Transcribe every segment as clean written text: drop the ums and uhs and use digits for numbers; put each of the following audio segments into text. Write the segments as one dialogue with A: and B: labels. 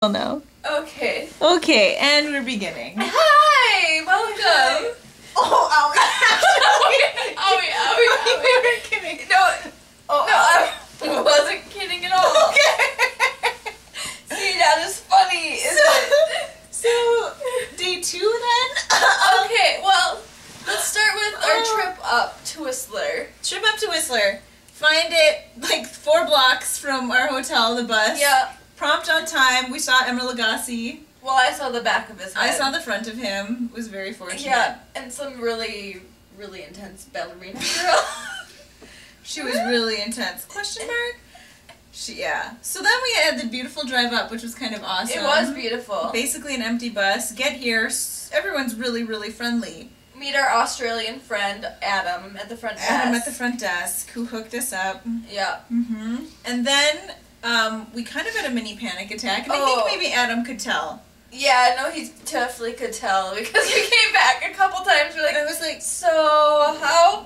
A: Well, no.
B: Okay.
A: Okay, and we're beginning.
B: Hi! Welcome!
A: Oh,
B: We were kidding. No, I wasn't kidding at all.
A: Okay.
B: See, that is funny, isn't it?
A: So, day 2 then?
B: Okay, well, let's start with our trip up to Whistler.
A: Trip up to Whistler. Find it like 4 blocks from our hotel, the bus.
B: Yeah.
A: Prompt on time. We saw Emeril Lagasse.
B: Well, I saw the back of his head.
A: I saw the front of him. Was very fortunate.
B: Yeah, and some really, really intense ballerina girl.
A: She was really intense. Question mark? Yeah. So then we had the beautiful drive up, which was kind of awesome.
B: It was beautiful.
A: Basically an empty bus. Get here. Everyone's really, really friendly.
B: Meet our Australian friend, Adam, at the front desk.
A: Adam at the front desk, who hooked us up.
B: Yeah.
A: And then we kind of had a mini panic attack, and I think maybe Adam could tell.
B: Yeah, no, he definitely could tell, because we came back a couple times, we're like,
A: I was like,
B: so,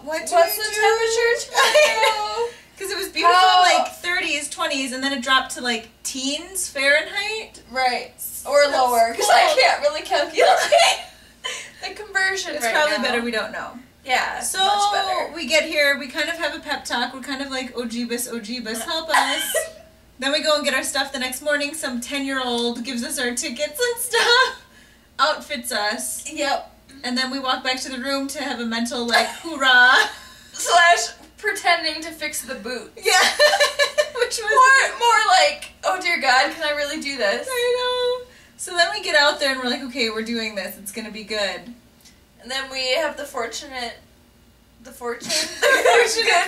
B: what's the temperature tomorrow?
A: Because it was beautiful, like 30s, 20s, and then it dropped to like teens Fahrenheit.
B: Right, or lower, because I can't really calculate the conversion
A: It's
B: right
A: probably
B: now.
A: better we don't know.
B: Yeah,
A: so
B: much better.
A: We get here, we kind of have a pep talk, we're kind of like, oh Jeebus, help us. Then we go and get our stuff the next morning, some 10-year-old gives us our tickets and stuff, outfits us.
B: Yep.
A: And then we walk back to the room to have a mental, like, hoorah.
B: / pretending to fix the boot.
A: Yeah. Which was
B: more like, oh dear God, can I really do this?
A: I know. So then we get out there and we're like, okay, we're doing this. It's going to be good.
B: And then we have the fortune, the good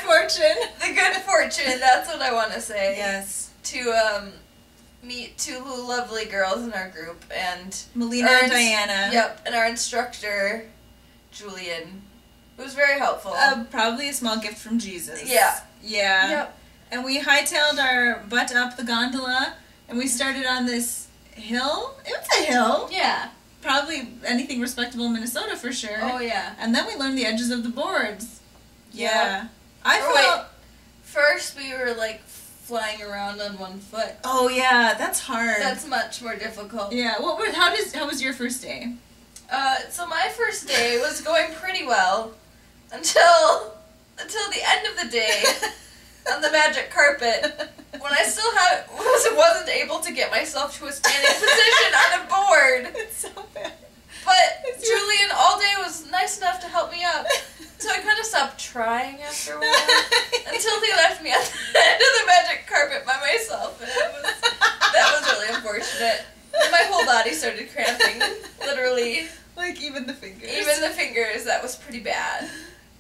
B: fortune, that's what I want to say.
A: Yes.
B: To meet 2 lovely girls in our group, and
A: Melina and Diana.
B: Yep, and our instructor, Julian, who was very helpful.
A: Probably a small gift from Jesus.
B: Yeah.
A: Yeah.
B: Yep.
A: And we hightailed our butt up the gondola, and we started on this hill. It was a hill.
B: Yeah.
A: Probably anything respectable in Minnesota for sure.
B: Oh, yeah.
A: And then we learned the edges of the boards. Yeah.
B: First we were like flying around on 1 foot.
A: Oh yeah, that's hard.
B: That's much more difficult.
A: Yeah. How was your first day?
B: So my first day was going pretty well until the end of the day on the magic carpet, when I still wasn't able to get myself to a standing position on a board.
A: It's so bad.
B: But Julian all day was nice enough to help me up, so I kind of stopped trying after a while, until he left me at the end of the magic carpet by myself, and that was really unfortunate. And my whole body started cramping, literally.
A: Like even the fingers.
B: Even the fingers, that was pretty bad.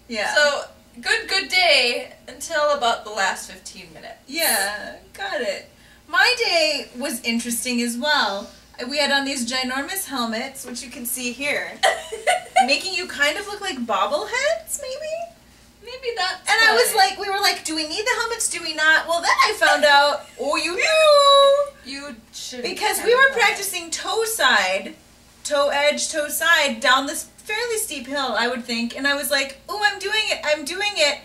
A: Yeah.
B: So, good day until about the last 15 minutes.
A: Yeah, got it. My day was interesting as well. We had on these ginormous helmets, which you can see here, making you kind of look like bobbleheads, maybe?
B: Maybe that's
A: And I was like, we were like, do we need the helmets, do we not? Well, then I found out, oh, you do!
B: You should.
A: Because we were practicing toe edge, toe side, down this fairly steep hill, I would think, and I was like, oh, I'm doing it.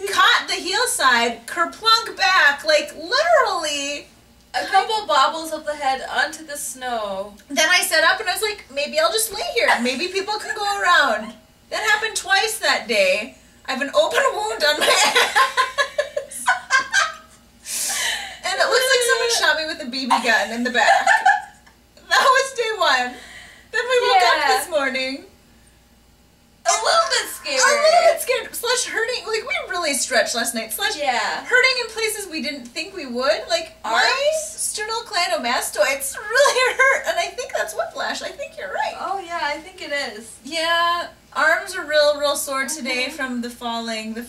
A: Caught the heel side, kerplunk back, like, literally.
B: A couple bobbles of the head onto the snow.
A: Then I sat up and I was like, maybe I'll just lay here. Maybe people can go around. That happened twice that day. I have an open wound on my ass. And it looks like someone shot me with a BB gun in the back. That was day 1. Then we woke up this morning.
B: A little bit scared.
A: / hurting. Like, we really stretched last night. /
B: Yeah.
A: Hurting in places we didn't think we would. Like, my sternocleidomastoids really hurt. And I think that's whiplash. I think you're right.
B: Oh, yeah, I think it is.
A: Yeah. Arms are real sore today from the falling. The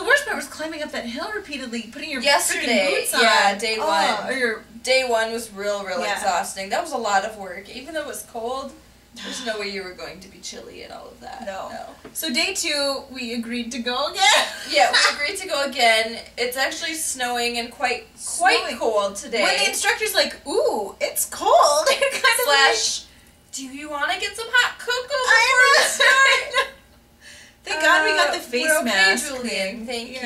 A: worst part was climbing up that hill repeatedly, putting your freaking boots on.
B: Yeah, day 1.
A: Or
B: Day 1 was real exhausting. That was a lot of work. Even though it was cold, there's no way you were going to be chilly and all of that.
A: No. So day 2, we agreed to go again.
B: Yeah, we agreed to go again. It's actually snowing and quite cold today.
A: When the instructor's like, ooh, it's cold. You're kind of
B: do you want to get some hot cocoa before we start?
A: They Thank God we got the face
B: we're okay,
A: mask.
B: Julian. Thank you.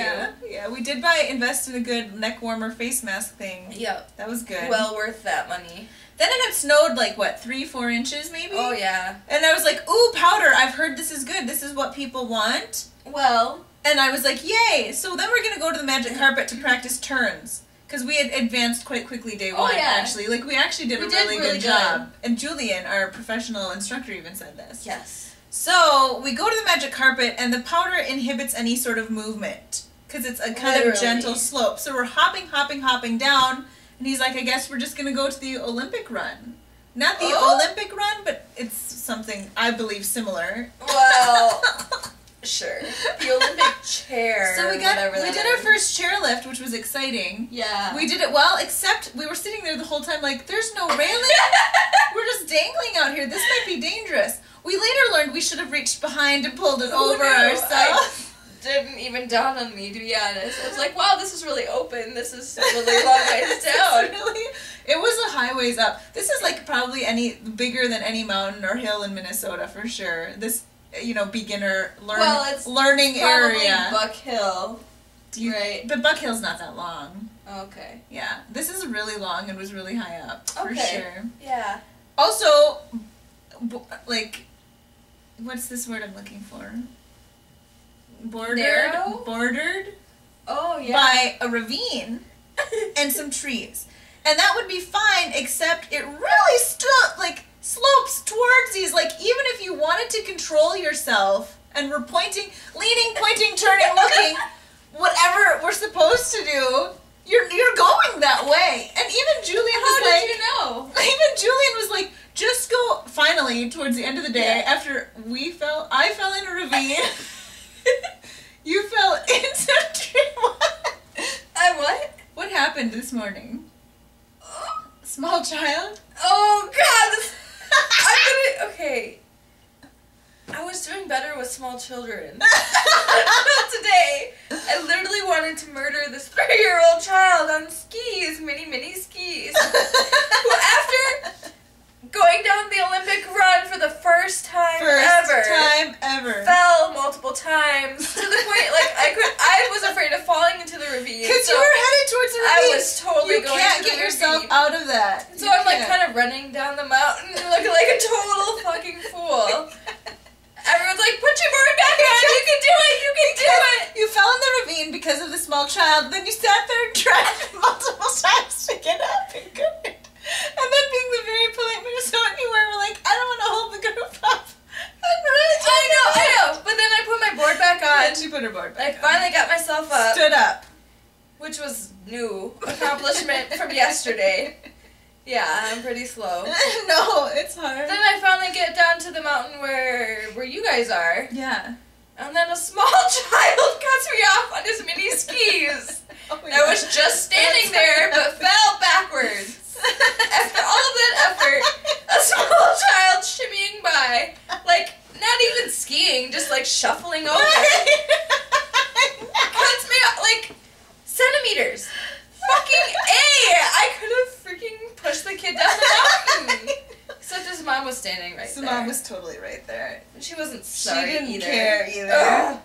A: Yeah, we did invest in a good neck warmer face mask thing.
B: Yep.
A: That was good.
B: Well worth that money.
A: Then it had snowed like, what, 3-4 inches maybe?
B: Oh, yeah.
A: And I was like, ooh, powder, I've heard this is good. This is what people want.
B: Well.
A: And I was like, yay. So then we're going to go to the magic carpet to practice turns. Because we had advanced quite quickly day one, actually. Like, we actually did a really good job. And Julian, our professional instructor, even said this.
B: Yes.
A: So we go to the magic carpet, and the powder inhibits any sort of movement. Because it's a kind of gentle slope. So we're hopping down. And he's like, I guess we're just going to go to the Olympic run. Not the Olympic run, but it's something, I believe, similar.
B: Well, sure. The Olympic chair.
A: So we did our first chairlift, which was exciting.
B: Yeah.
A: We did it well, except we were sitting there the whole time like, there's no railing. We're just dangling out here. This might be dangerous. We later learned we should have reached behind and pulled it over ourselves.
B: Didn't even dawn on me, to be honest. I was like, wow, this is really open. This is really long ways down.
A: It was a high ways up. This is like probably bigger than any mountain or hill in Minnesota for sure. This, beginner learning area.
B: Buck Hill. Right.
A: But Buck Hill's not that long.
B: Okay.
A: Yeah. This is really long and was really high up for sure.
B: Yeah.
A: Also, what's this word I'm looking for? Bordered by a ravine and some trees. And that would be fine, except it really slopes towards these. Like, even if you wanted to control yourself and were leaning, pointing, turning, looking, whatever we're supposed to do, you're going that way. And even Julian was like...
B: How did you know?
A: Even Julian was like, just go, finally, towards the end of the day, after I fell in a ravine... You fell into a tree.
B: I what?
A: What happened this morning? Small child?
B: Oh, God! Okay. I was doing better with small children. Today, I literally wanted to murder this 3-year-old child on skis, mini skis. Who, after going down the Olympic run for the first time ever, fell multiple times to the point I was afraid of falling into the ravine.
A: Because you were headed towards the ravine.
B: I was totally going to the ravine. You can't get
A: yourself out of that.
B: So I'm kind of running down the mountain looking like a total fucking fool. Everyone's like, put your board back on, you can do it, you can do it.
A: You fell in the ravine because of the small child, then you sat there and tried multiple times to get up and couldn't. And then being the very polite Minnesotan you were like, I don't want to hold the group up.
B: I know. But then I put my board back on.
A: And she put her board back on.
B: I finally got myself up.
A: Stood up.
B: Which was new accomplishment from yesterday. Yeah, I'm pretty slow.
A: No, it's hard.
B: Then I finally get down to the mountain where you guys are.
A: Yeah.
B: And then a small child cuts me off on his mini skis. I was just standing there, but fell backwards. After all of that effort, a small child shimmying by, not even skiing, just shuffling over. Cuts me off, centimeters. Fucking A! I could have freaking pushed the kid down the mountain. Except his mom was standing right there.
A: His mom was totally right there.
B: And she wasn't sorry either.
A: She didn't care either. Ugh.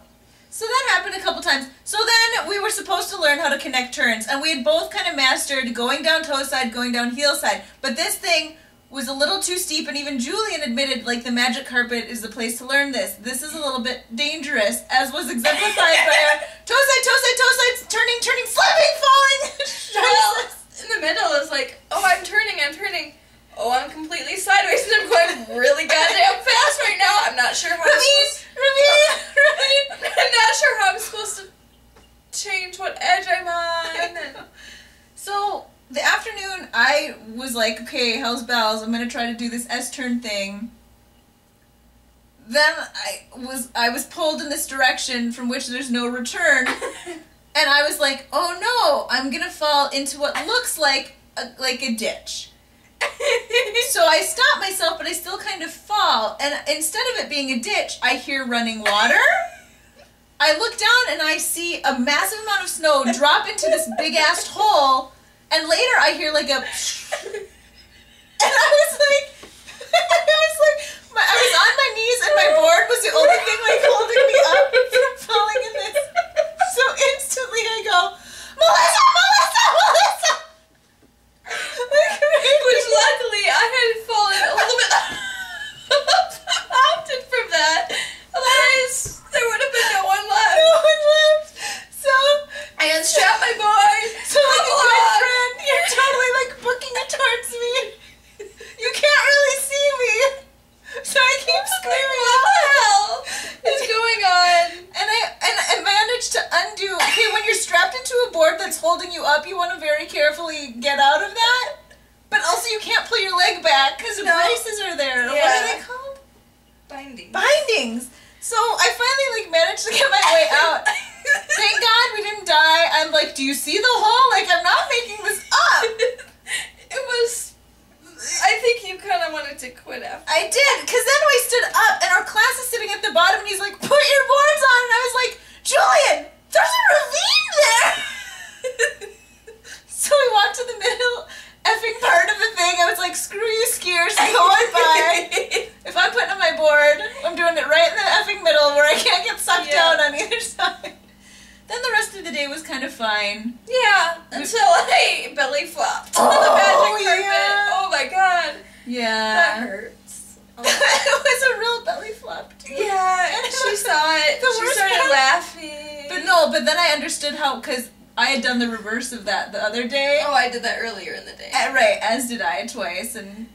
A: So that happened a couple times. So then we were supposed to learn how to connect turns, and we had both kind of mastered going down toe side, going down heel side. But this thing was a little too steep, and even Julian admitted, the magic carpet is the place to learn this. This is a little bit dangerous, as was exemplified by our toe side, turning, slipping, falling.
B: Well, in the middle is I'm turning. Oh, I'm completely sideways, and I'm going really goddamn fast right now. I'm not sure how I'm not sure how I'm supposed to change what edge I'm on.
A: So the afternoon, I was like, okay, hell's bells. I'm gonna try to do this S-turn thing. Then I was pulled in this direction from which there's no return, and I was like, oh no, I'm gonna fall into what looks like a ditch. So I stop myself, but I still kind of fall, and instead of it being a ditch, I hear running water. I look down and I see a massive amount of snow drop into this big-ass hole, and later I hear a... And I was I was on my knees, and my board was the only thing holding me up. braces are there. Or
B: Yeah.
A: what are they called?
B: Bindings.
A: So I finally managed to get my way out. Thank God we didn't die. I'm like, do you see the hole? I'm not making this up.
B: It was. I think you kind of wanted to quit after.
A: I did, because then we stood up and our class is sitting at the bottom and he's like, put your boards on. And I was like, Julian, there's a ravine there. So we walked to the middle effing part of the thing. I was like, screw you skiers, go on by. If I'm putting on my board, I'm doing it right in the effing middle where I can't get sucked down on either side. Then the rest of the day was kind of fine.
B: Yeah, until I belly flopped on the magic carpet.
A: Yeah.
B: Oh my god.
A: Yeah.
B: That hurts. Oh.
A: It was a real belly flop too.
B: Yeah, and she saw it.
A: The
B: She
A: worst
B: started
A: part-
B: laughing.
A: But then I understood how, because I had done the reverse of that the other day.
B: Oh, I did that earlier in the day.
A: Right, as did I twice, and